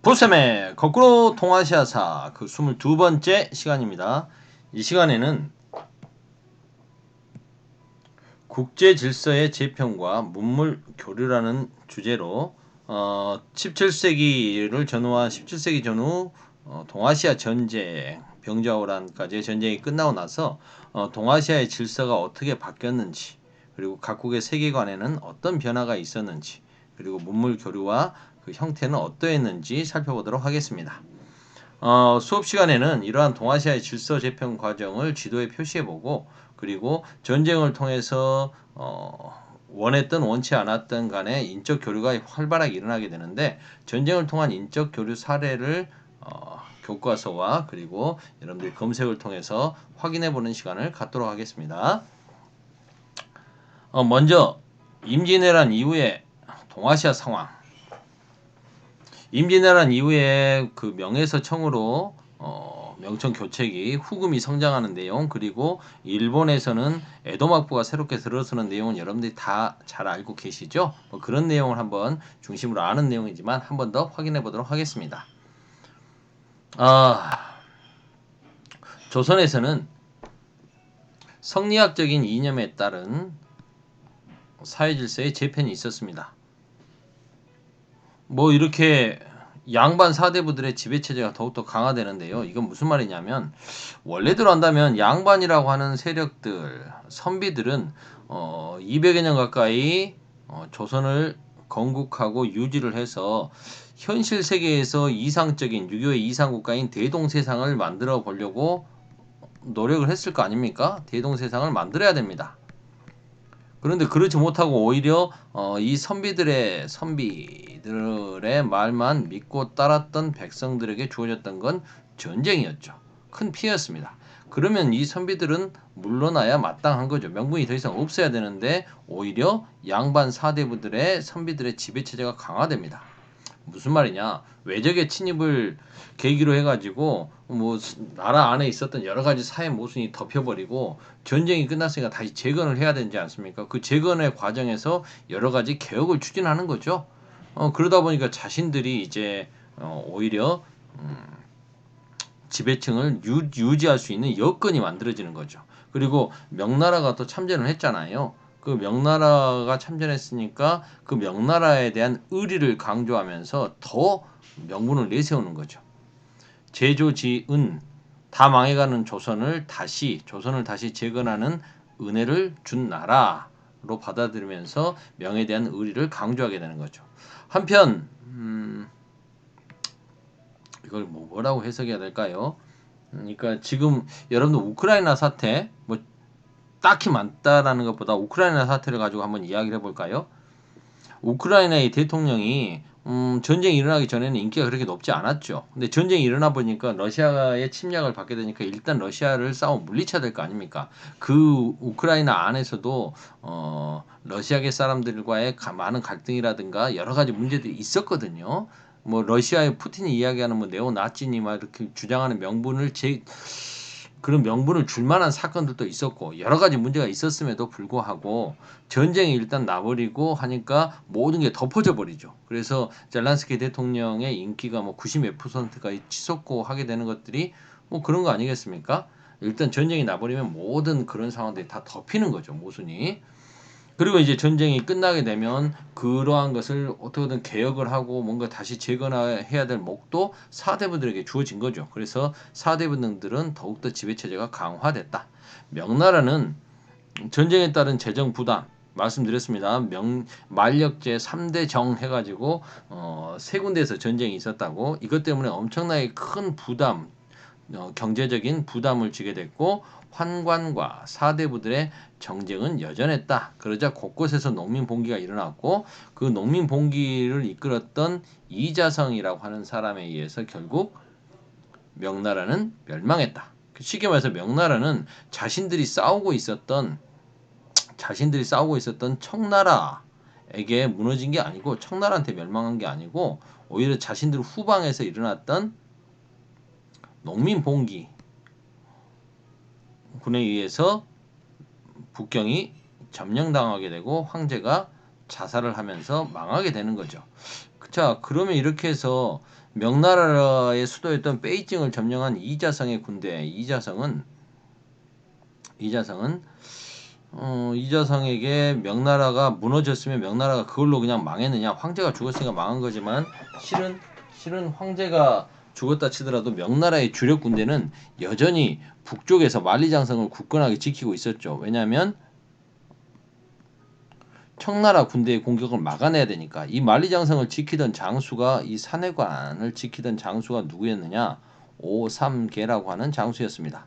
보셈의 거꾸로 동아시아사 그 22번째 시간입니다. 이 시간에는 국제 질서의 재편과 문물 교류라는 주제로 17세기를 전후한 17세기 전후 동아시아 전쟁, 병자호란까지의 전쟁이 끝나고 나서 동아시아의 질서가 어떻게 바뀌었는지, 그리고 각국의 세계관에는 어떤 변화가 있었는지, 그리고 문물 교류와 그 형태는 어떠했는지 살펴보도록 하겠습니다. 수업 시간에는 이러한 동아시아의 질서 재편 과정을 지도에 표시해보고, 그리고 전쟁을 통해서 원했든 원치 않았든 간에 인적 교류가 활발하게 일어나게 되는데, 전쟁을 통한 인적 교류 사례를 교과서와 그리고 여러분들이 검색을 통해서 확인해보는 시간을 갖도록 하겠습니다. 먼저 임진왜란 이후의 동아시아 상황. 임진왜란 이후에 그 명예서청으로 명청 교책이 후금이 성장하는 내용, 그리고 일본에서는 에도막부가 새롭게 들어서는 내용은 여러분들이 다 잘 알고 계시죠? 그런 내용을 한번 중심으로 아는 내용이지만 한 번 더 확인해 보도록 하겠습니다. 조선에서는 성리학적인 이념에 따른 사회질서의 재편이 있었습니다. 이렇게 양반 사대부들의 지배체제가 더욱더 강화되는데요. 이건 무슨 말이냐면, 원래대로 한다면 양반이라고 하는 세력들, 선비들은 200여 년 가까이 조선을 건국하고 유지를 해서 현실 세계에서 이상적인 유교의 이상국가인 대동세상을 만들어 보려고 노력을 했을 거 아닙니까? 대동세상을 만들어야 됩니다. 그런데 그렇지 못하고 오히려 이 선비들의 말만 믿고 따랐던 백성들에게 주어졌던 건 전쟁이었죠. 큰 피해였습니다. 그러면 이 선비들은 물러나야 마땅한 거죠. 명분이 더 이상 없어야 되는데 오히려 양반 사대부들의 선비들의 지배체제가 강화됩니다. 무슨 말이냐? 외적의 침입을 계기로 해가지고 나라 안에 있었던 여러 가지 사회 모순이 덮여버리고 전쟁이 끝났으니까 다시 재건을 해야 되지 않습니까? 그 재건의 과정에서 여러 가지 개혁을 추진하는 거죠. 그러다 보니까 자신들이 이제 오히려 지배층을 유지할 수 있는 여건이 만들어지는 거죠. 그리고 명나라가 또 참전을 했잖아요. 그 명나라가 참전했으니까 그 명나라에 대한 의리를 강조하면서 더 명분을 내세우는 거죠. 제조지은, 다 망해가는 조선을 다시 재건하는 은혜를 준 나라로 받아들이면서 명에 대한 의리를 강조하게 되는 거죠. 한편 이걸 뭐라고 해석해야 될까요? 그러니까 지금 여러분들 우크라이나 사태 딱히 많다라는 것보다 우크라이나 사태를 가지고 한번 이야기를 해볼까요? 우크라이나의 대통령이 전쟁이 일어나기 전에는 인기가 그렇게 높지 않았죠. 근데 전쟁이 일어나 보니까 러시아의 침략을 받게 되니까 일단 러시아를 싸워 물리쳐야 될 거 아닙니까? 그 우크라이나 안에서도 러시아계 사람들과의 많은 갈등이라든가 여러 가지 문제들이 있었거든요. 러시아의 푸틴이 이야기하는 네오나치니 막 이렇게 주장하는 그런 명분을 줄 만한 사건들도 있었고 여러 가지 문제가 있었음에도 불구하고 전쟁이 일단 나버리고 하니까 모든 게 덮어져 버리죠. 그래서 젤란스키 대통령의 인기가 90몇 %가 치솟고 하게 되는 것들이 그런 거 아니겠습니까? 일단 전쟁이 나버리면 모든 그런 상황들이 다 덮이는 거죠, 모순이. 그리고 이제 전쟁이 끝나게 되면 그러한 것을 어떻게든 개혁을 하고 뭔가 다시 재건해야 될 목도 사대부들에게 주어진 거죠. 그래서 사대부들은 더욱더 지배체제가 강화됐다. 명나라는 전쟁에 따른 재정 부담 말씀드렸습니다. 만력제 3대 정 해가지고 세 군데에서 전쟁이 있었다고. 이것 때문에 엄청나게 큰 부담, 경제적인 부담을 지게 됐고 환관과 사대부들의 정쟁은 여전했다. 그러자 곳곳에서 농민 봉기가 일어났고 그 농민 봉기를 이끌었던 이자성이라고 하는 사람에 의해서 결국 명나라는 멸망했다. 쉽게 말해서 명나라는 자신들이 싸우고 있었던 청나라에게 무너진 게 아니고 청나라한테 멸망한 게 아니고 오히려 자신들 후방에서 일어났던 농민 봉기 군에 의해서 북경이 점령당하게 되고 황제가 자살을 하면서 망하게 되는 거죠. 자, 그러면 이렇게 해서 명나라의 수도였던 베이징을 점령한 이자성의 군대, 이자성에게 명나라가 무너졌으면 명나라가 그걸로 그냥 망했느냐? 황제가 죽었으니까 망한 거지만 실은 황제가 죽었다 치더라도 명나라의 주력 군대는 여전히 북쪽에서 만리장성을 굳건하게 지키고 있었죠. 왜냐하면 청나라 군대의 공격을 막아내야 되니까. 이 만리장성을 지키던 장수가, 이 산해관을 지키던 장수가 누구였느냐? 오삼계라고 하는 장수였습니다.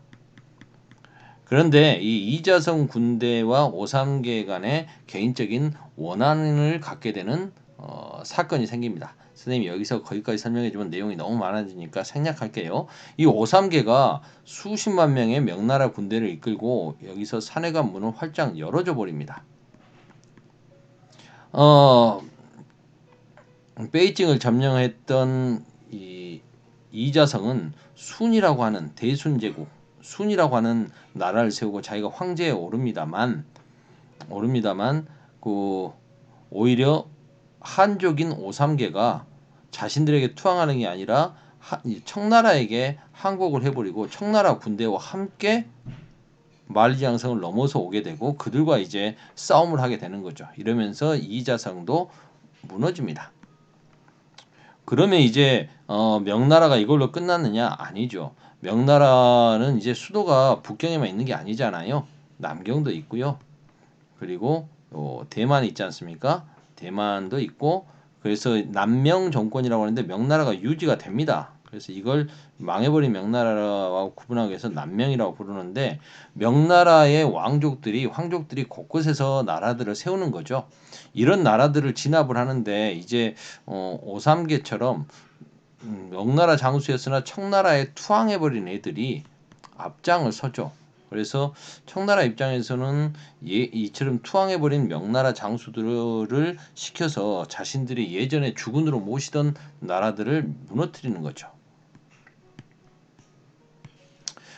그런데 이 이자성 군대와 오삼계 간의 개인적인 원한을 갖게 되는 사건이 생깁니다. 선생님이 여기서 거기까지 설명해주면 내용이 너무 많아지니까 생략할게요. 이 오삼계가 수십만 명의 명나라 군대를 이끌고 여기서 산해관 문을 활짝 열어줘 버립니다. 베이징을 점령했던 이 이자성은 순이라고 하는 대순제국, 순이라고 하는 나라를 세우고 자기가 황제에 오릅니다만 그 오히려 한족인 오삼계가 자신들에게 투항하는 게 아니라 청나라에게 항복을 해버리고 청나라 군대와 함께 만리장성을 넘어서 오게 되고 그들과 이제 싸움을 하게 되는 거죠. 이러면서 이자성도 무너집니다. 그러면 이제 명나라가 이걸로 끝났느냐? 아니죠. 명나라는 이제 수도가 북경에만 있는 게 아니잖아요. 남경도 있고요. 그리고 대만이 있지 않습니까? 대만도 있고 그래서 남명 정권이라고 하는데 명나라가 유지가 됩니다. 그래서 이걸 망해버린 명나라와 구분하기 위해서 남명이라고 부르는데 명나라의 황족들이 곳곳에서 나라들을 세우는 거죠. 이런 나라들을 진압을 하는데 이제 오삼계처럼 명나라 장수였으나 청나라에 투항해버린 애들이 앞장을 서죠. 그래서 청나라 입장에서는 이처럼 투항해버린 명나라 장수들을 시켜서 자신들이 예전에 주군으로 모시던 나라들을 무너뜨리는 거죠.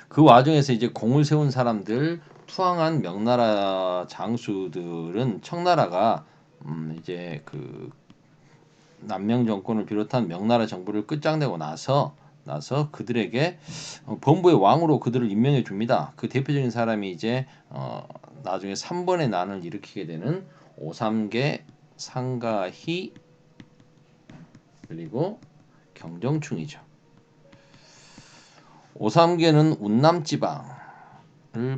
그 와중에서 이제 공을 세운 사람들, 투항한 명나라 장수들은 청나라가 이제 그 남명 정권을 비롯한 명나라 정부를 끝장내고 나서 그들에게 범부의 왕으로 그들을 임명해 줍니다. 그 대표적인 사람이 이제 나중에 3번의 난을 일으키게 되는 오삼계, 상가희 그리고 경정충이죠. 오삼계는 운남 지방을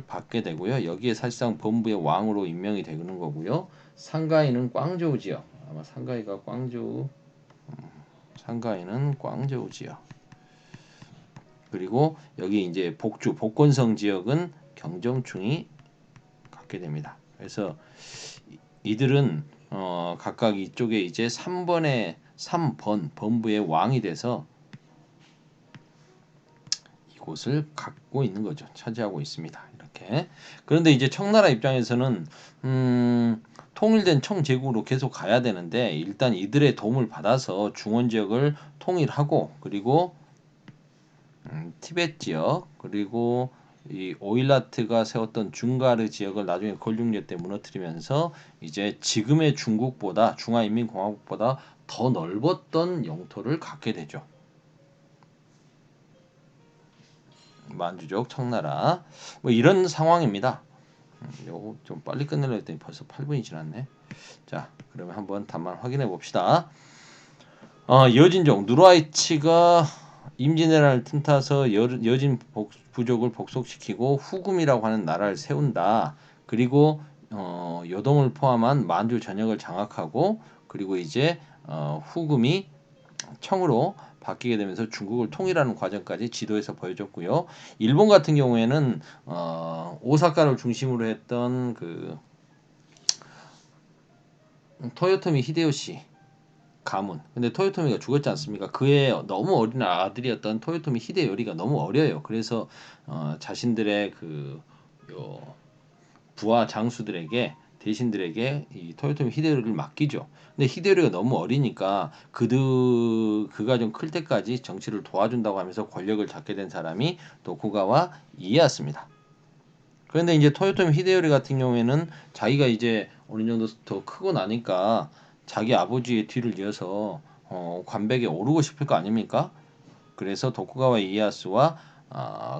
받게 되고요. 여기에 사실상 범부의 왕으로 임명이 되는 거고요. 상가이는 광저우 지역. 아마 상가이가 광저우. 상가이는 광저우 지역. 그리고 여기 이제 복건성 지역은 경정충이 갖게 됩니다. 그래서 이들은 각각 이쪽에 이제 3번 범부의 왕이 돼서 이곳을 갖고 있는 거죠. 차지하고 있습니다. 이렇게. 그런데 이제 청나라 입장에서는 통일된 청제국으로 계속 가야 되는데 일단 이들의 도움을 받아서 중원 지역을 통일하고 그리고 티베트 지역 그리고 이 오일라트가 세웠던 중가르 지역을 나중에 걸육려 때 무너뜨리면서 이제 지금의 중국보다 중화인민공화국보다 더 넓었던 영토를 갖게 되죠. 만주족 청나라 뭐 이런 상황입니다. 요거 좀 빨리 끝내려 했더니 벌써 8분이 지났네. 자, 그러면 한번 답만 확인해 봅시다. 여진족 누르하이치가 임진왜란을 틈타서 여진 부족을 복속시키고 후금이라고 하는 나라를 세운다. 그리고 요동을 포함한 만주 전역을 장악하고 그리고 이제 후금이 청으로 바뀌게 되면서 중국을 통일하는 과정까지 지도에서 보여줬고요. 일본 같은 경우에는 오사카를 중심으로 했던 그 토요토미 히데요시 가문. 근데 토요토미가 죽었지 않습니까? 그의 너무 어린 아들이었던 토요토미 히데요리가 너무 어려요. 그래서 자신들의 부하 장수들에게 대신들에게 이 토요토미 히데요리를 맡기죠. 근데 히데요리가 너무 어리니까 그가 좀 클 때까지 정치를 도와준다고 하면서 권력을 잡게 된 사람이 도쿠가와 이에야스입니다. 그런데 이제 토요토미 히데요리 같은 경우에는 자기가 이제 어느 정도 더 크고 나니까 자기 아버지의 뒤를 이어서 관백에 오르고 싶을 거 아닙니까? 그래서 도쿠가와 이에야스와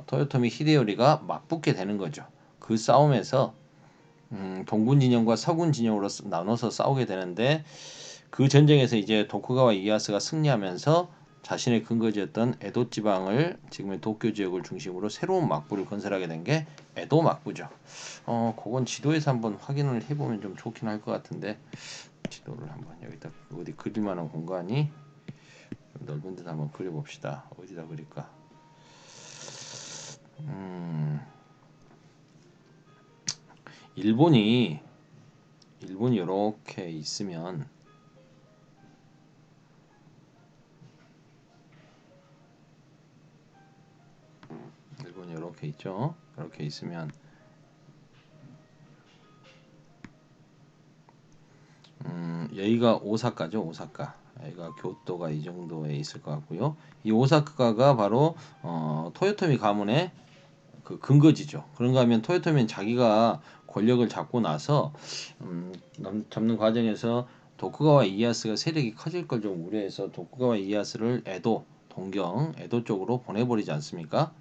토요토미 히데요리가 맞붙게 되는 거죠. 그 싸움에서 동군 진영과 서군 진영으로 나눠서 싸우게 되는데 그 전쟁에서 이제 도쿠가와 이에야스가 승리하면서 자신의 근거지였던 에도 지방을 지금의 도쿄 지역을 중심으로 새로운 막부를 건설하게 된 게 에도 막부죠. 그건 지도에서 한번 확인을 해보면 좀 좋긴 할 것 같은데 지도를 한번 여기다 어디 그릴 만한 공간이 넓은 데다 한번 그려봅시다. 어디다 그릴까? 일본이 이렇게 있으면 일본이 이렇게 있죠. 이렇게 있으면 여기가 오사카죠. 오사카. 여기가 교토가 이 정도에 있을 것 같고요. 이 오사카가 바로 토요토미 가문의 그 근거지죠. 그런가 하면 토요토미는 자기가 권력을 잡고 나서 잡는 과정에서 도쿠가와 이에야스가 세력이 커질 걸 좀 우려해서 도쿠가와 이에야스를 에도, 동경, 에도 쪽으로 보내버리지 않습니까?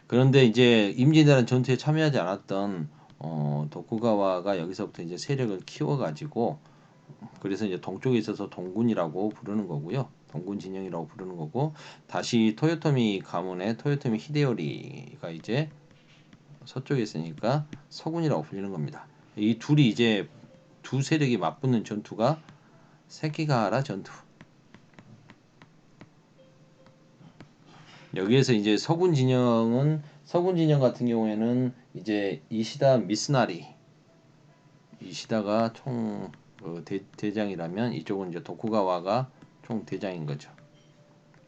그런데 이제 임진왜란 전투에 참여하지 않았던 도쿠가와가 여기서부터 이제 세력을 키워가지고 그래서 이제 동쪽에 있어서 동군이라고 부르는 거고요. 동군 진영이라고 부르는 거고 다시 토요토미 가문의 토요토미 히데요리가 이제 서쪽에 있으니까 서군이라고 불리는 겁니다. 이 둘이 이제 두 세력이 맞붙는 전투가 세키가하라 전투. 여기에서 이제 서군 진영 같은 경우에는 이제 이시다 미스나리 이시다가 총 대장이라면 이쪽은 이제 도쿠가와가 총 대장인 거죠.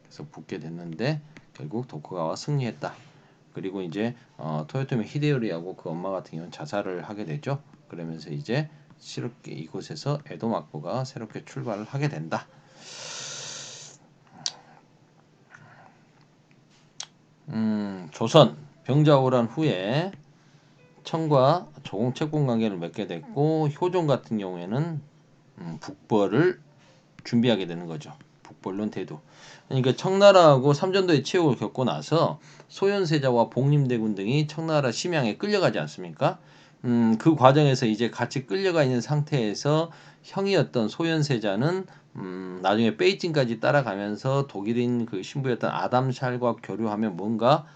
그래서 붙게 됐는데 결국 도쿠가와 승리했다. 그리고 이제 토요토미 히데요리하고 그 엄마 같은 경우는 자살을 하게 되죠. 그러면서 이제 새롭게 이곳에서 에도 막부가 새롭게 출발을 하게 된다. 조선 병자호란 후에 청과 조공 채권 관계를 맺게 됐고 효종 같은 경우에는 북벌을 준비하게 되는 거죠. 북벌론 대도. 그러니까 청나라하고 삼전도의 치욕을 겪고 나서 소현세자와 복림대군 등이 청나라 심양에 끌려가지 않습니까? 그 과정에서 이제 같이 끌려가 있는 상태에서 형이었던 소현세자는 나중에 베이징까지 따라가면서 독일인 그 신부였던 아담 샬과 교류하며 뭔가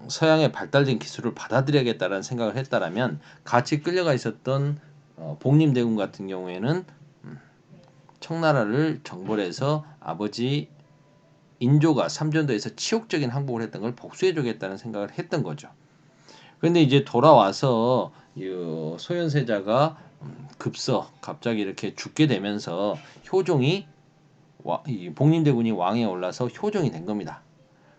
서양의 발달된 기술을 받아들여야겠다라는 생각을 했다라면 같이 끌려가 있었던 복림대군 같은 경우에는 청나라를 정벌해서 아버지 인조가 삼전도에서 치욕적인 항복을 했던 걸 복수해주겠다는 생각을 했던 거죠. 그런데 이제 돌아와서 소현세자가 갑자기 이렇게 죽게 되면서 효종이 이 복림대군이 왕에 올라서 효종이 된 겁니다.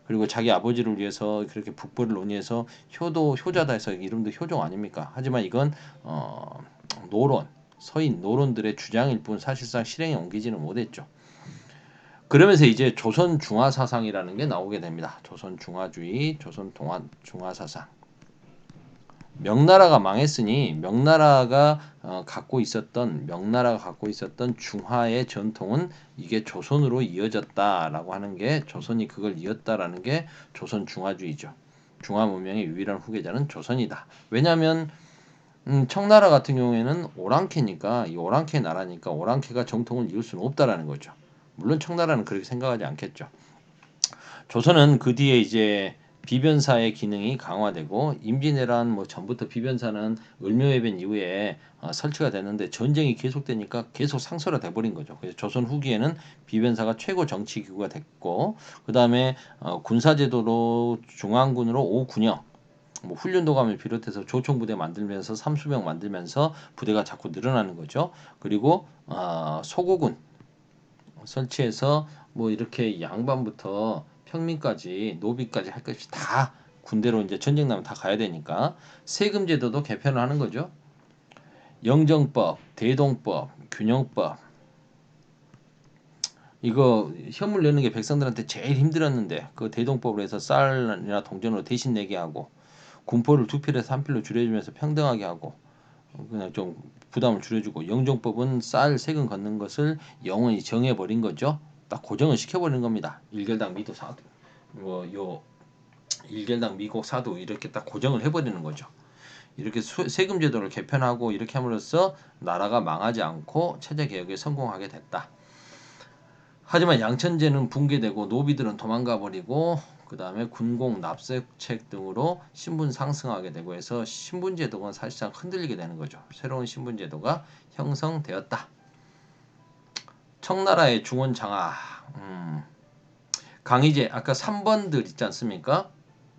그리고 자기 아버지를 위해서 그렇게 북벌을 논의해서 효자다 해서 이름도 효종 아닙니까? 하지만 이건 서인 노론들의 주장일 뿐 사실상 실행에 옮기지는 못했죠. 그러면서 이제 조선 중화 사상이라는 게 나오게 됩니다. 조선 중화주의, 조선 중화 사상. 명나라가 망했으니 명나라가 갖고 있었던 중화의 전통은 이게 조선으로 이어졌다라고 하는 게 조선이 그걸 이었다라는 게 조선 중화주의죠. 중화 문명의 유일한 후계자는 조선이다. 왜냐하면 청나라 같은 경우에는 오랑캐니까 이 오랑캐 나라니까 오랑캐가 정통을 이을 수는 없다라는 거죠. 물론 청나라는 그렇게 생각하지 않겠죠. 조선은 그 뒤에 이제 비변사의 기능이 강화되고 임진왜란 전부터 비변사는 을묘해변 이후에 설치가 됐는데 전쟁이 계속되니까 계속 상설화 버린 거죠. 그래서 조선 후기에는 비변사가 최고 정치 기구가 됐고 그 다음에 군사제도로 중앙군으로 5군형 훈련도감을 비롯해서 조총부대 만들면서 삼수병 만들면서 부대가 자꾸 늘어나는 거죠. 그리고 소고군 설치해서 이렇게 양반부터 평민까지 노비까지 할 것이 다 군대로 이제 전쟁 나면 다 가야 되니까 세금 제도도 개편을 하는 거죠. 영정법, 대동법, 균형법 이거 현물 내는 게 백성들한테 제일 힘들었는데 그 대동법으로 해서 쌀이나 동전으로 대신 내게 하고 군포를 2필에서 1필로 줄여주면서 평등하게 하고 그냥 좀 부담을 줄여주고, 영종법은 쌀 세금 걷는 것을 영원히 정해버린 거죠. 딱 고정을 시켜버리는 겁니다. 일결당 미도 사도 요 일결당 미국 사도 이렇게 딱 고정을 해버리는 거죠. 이렇게 세금 제도를 개편하고 이렇게 함으로써 나라가 망하지 않고 체제 개혁에 성공하게 됐다. 하지만 양천제는 붕괴되고 노비들은 도망가 버리고 그 다음에 군공 납세책 등으로 신분 상승하게 되고 해서 신분제도가 사실상 흔들리게 되는 거죠. 새로운 신분제도가 형성되었다. 청나라의 중원장하, 강희제, 아까 3번들 있지 않습니까?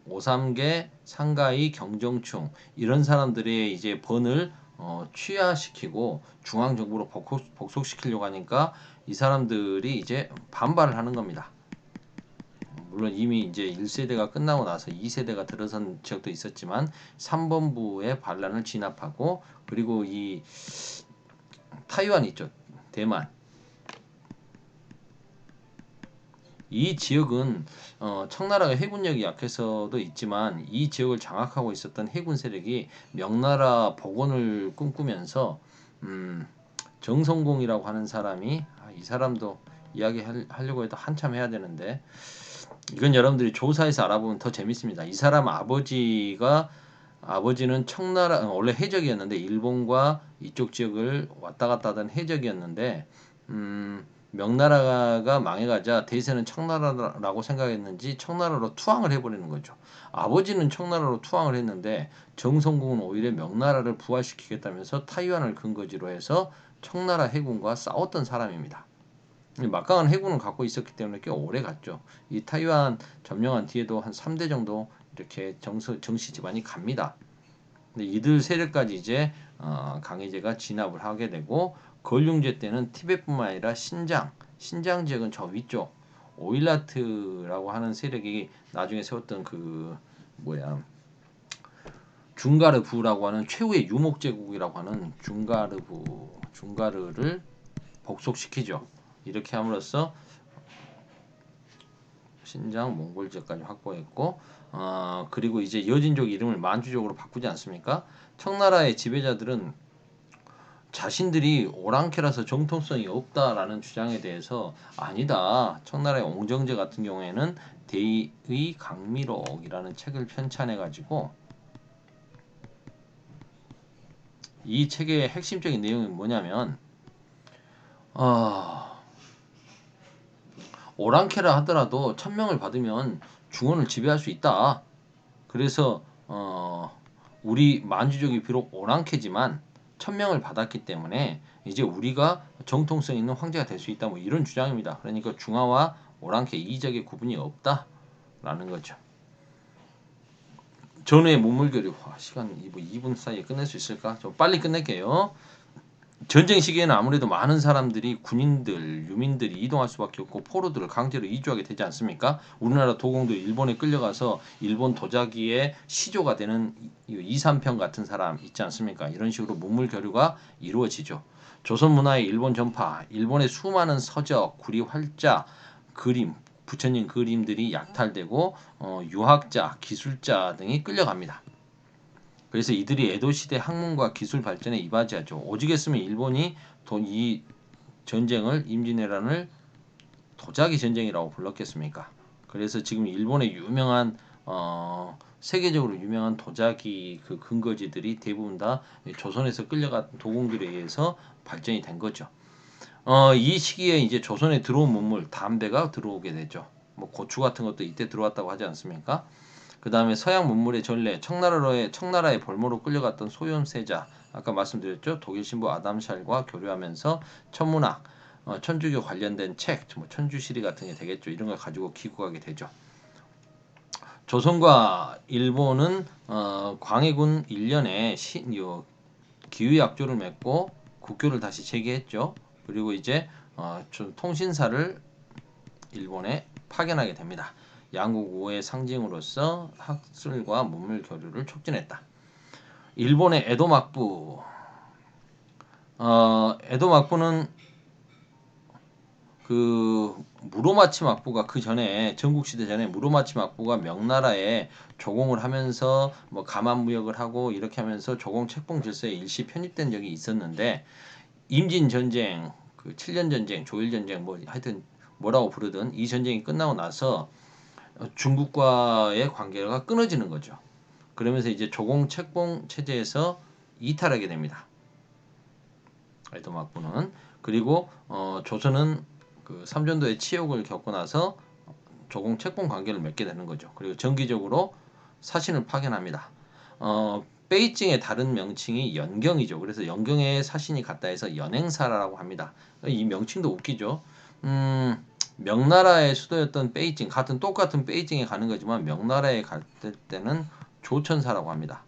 오삼계, 상가이, 경정충 이런 사람들의 이제 번을 취하시키고 중앙 정부로 복속시키려고 하니까 이 사람들이 이제 반발을 하는 겁니다. 물론 이미 이제 1세대가 끝나고 나서 2세대가 들어선 지역도 있었지만 3번부의 반란을 진압하고, 그리고 이 타이완 있죠. 대만. 이 지역은 청나라가 해군력이 약해서도 있지만 이 지역을 장악하고 있었던 해군 세력이 명나라 복원을 꿈꾸면서 정성공이라고 하는 사람이, 이 사람도 이야기하려고 해도 한참 해야 되는데 이건 여러분들이 조사해서 알아보면 더 재밌습니다. 이 사람 아버지는 청나라 원래 해적이었는데 일본과 이쪽 지역을 왔다 갔다 하던 해적이었는데 명나라가 망해가자 대세는 청나라라고 생각했는지 청나라로 투항을 해버리는 거죠. 아버지는 청나라로 투항을 했는데 정성공은 오히려 명나라를 부활시키겠다면서 타이완을 근거지로 해서 청나라 해군과 싸웠던 사람입니다. 막강한 해군을 갖고 있었기 때문에 꽤 오래 갔죠. 이 타이완 점령한 뒤에도 한 3대 정도 이렇게 정씨 집안이 갑니다. 근데 이들 세력까지 이제 강희제가 진압을 하게 되고, 거울융제 때는 티베트뿐만 아니라 신장 지역은 저 위쪽 오일라트라고 하는 세력이 나중에 세웠던 그 뭐야 중가르부라고 하는 최후의 유목 제국이라고 하는 중가르를 복속시키죠. 이렇게 함으로써 신장 몽골 지역까지 확보했고, 그리고 이제 여진족 이름을 만주족으로 바꾸지 않습니까? 청나라의 지배자들은 자신들이 오랑캐라서 정통성이 없다라는 주장에 대해서 아니다. 청나라의 옹정제 같은 경우에는 대의 강미록이라는 책을 편찬해 가지고 이 책의 핵심적인 내용이 뭐냐면 오랑캐라 하더라도 천명을 받으면 중원을 지배할 수 있다. 그래서 우리 만주족이 비록 오랑캐지만 천명을 받았기 때문에 이제 우리가 정통성 있는 황제가 될 수 있다. 뭐 이런 주장입니다. 그러니까 중화와 오랑캐 이적의 구분이 없다라는 거죠. 전후의 문물교류. 시간 2분 사이에 끝낼 수 있을까? 좀 빨리 끝낼게요. 전쟁 시기에는 아무래도 많은 사람들이 군인들, 유민들이 이동할 수밖에 없고 포로들을 강제로 이주하게 되지 않습니까? 우리나라 도공도 일본에 끌려가서 일본 도자기의 시조가 되는 2, 3평 같은 사람 있지 않습니까? 이런 식으로 문물 교류가 이루어지죠. 조선 문화의 일본 전파, 일본의 수많은 서적, 구리 활자, 그림, 부처님 그림들이 약탈되고 유학자, 기술자 등이 끌려갑니다. 그래서 이들이 에도 시대 학문과 기술 발전에 이바지하죠. 오죽했으면 일본이 이 전쟁을 임진왜란을 도자기 전쟁이라고 불렀겠습니까? 그래서 지금 일본의 유명한 세계적으로 유명한 도자기 그 근거지들이 대부분 다 조선에서 끌려간 도공들에 의해서 발전이 된 거죠. 이 시기에 이제 조선에 들어온 문물 담배가 들어오게 되죠. 뭐 고추 같은 것도 이때 들어왔다고 하지 않습니까? 그 다음에 서양 문물의 전례, 청나라의 볼모로 끌려갔던 소현세자, 아까 말씀드렸죠. 독일 신부 아담샬과 교류하면서 천문학, 천주교 관련된 책, 뭐 천주시리 같은 게 되겠죠. 이런 걸 가지고 귀국하게 되죠. 조선과 일본은 광해군 1년에 기후약조를 맺고 국교를 다시 재개했죠. 그리고 이제 통신사를 일본에 파견하게 됩니다. 양국 우호의 상징으로서 학술과 문물 교류를 촉진했다. 일본의 에도 막부. 에도 막부는 그 무로마치 막부가 그 전에 전국시대 전에 무로마치 막부가 명나라에 조공을 하면서 뭐 가만 무역을 하고 이렇게 하면서 조공 책봉 질서에 일시 편입된 적이 있었는데 임진 전쟁, 그 7년 전쟁, 조일 전쟁 뭐 하여튼 뭐라고 부르든 이 전쟁이 끝나고 나서 중국과의 관계가 끊어지는 거죠. 그러면서 이제 조공 책봉 체제에서 이탈하게 됩니다. 알토 막부는. 그리고 조선은 그 삼전도의 치욕을 겪고 나서 조공 책봉 관계를 맺게 되는 거죠. 그리고 정기적으로 사신을 파견합니다. 베이징의 다른 명칭이 연경이죠. 그래서 연경에 사신이 갔다 해서 연행사라고 합니다. 이 명칭도 웃기죠. 명나라의 수도였던 베이징, 똑같은 베이징에 가는 거지만 명나라에 갈 때는 조천사라고 합니다.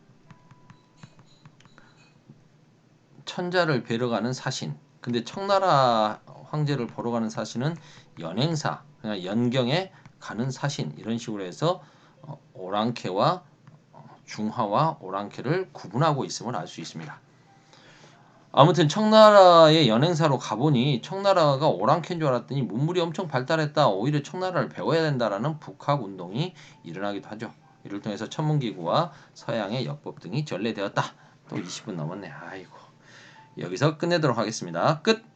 천자를 뵈러 가는 사신. 근데 청나라 황제를 보러 가는 사신은 연행사, 그냥 연경에 가는 사신 이런 식으로 해서 오랑캐와 중화와 오랑캐를 구분하고 있음을 알 수 있습니다. 아무튼 청나라의 연행사로 가보니 청나라가 오랑캐인 줄 알았더니 문물이 엄청 발달했다. 오히려 청나라를 배워야 된다라는 북학 운동이 일어나기도 하죠. 이를 통해서 천문기구와 서양의 역법 등이 전래되었다. 또 20분 넘었네. 아이고. 여기서 끝내도록 하겠습니다. 끝.